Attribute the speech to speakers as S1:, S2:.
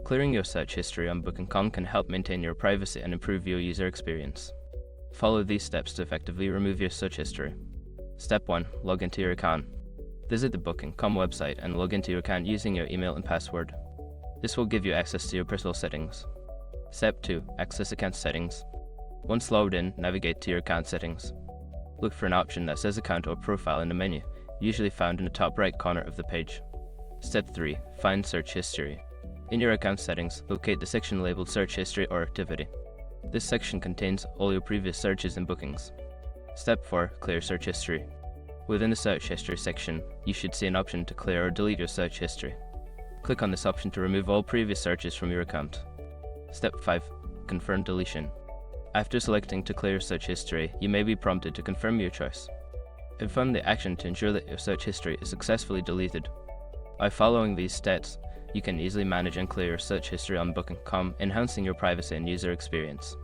S1: Clearing your search history on Booking.com can help maintain your privacy and improve your user experience. Follow these steps to effectively remove your search history. Step 1. Log into your account. Visit the Booking.com website and log into your account using your email and password. This will give you access to your personal settings. Step 2. Access account settings. Once logged in, navigate to your account settings. Look for an option that says Account or Profile in the menu, usually found in the top right corner of the page. Step 3. Find Search History. In your account settings, locate the section labeled Search History or Activity. This section contains all your previous searches and bookings. Step 4. Clear Search History. Within the Search History section, you should see an option to clear or delete your search history. Click on this option to remove all previous searches from your account. Step 5. Confirm deletion. After selecting to clear search history, you may be prompted to confirm your choice. Confirm the action to ensure that your search history is successfully deleted. By following these steps, you can easily manage and clear your search history on Booking.com, enhancing your privacy and user experience.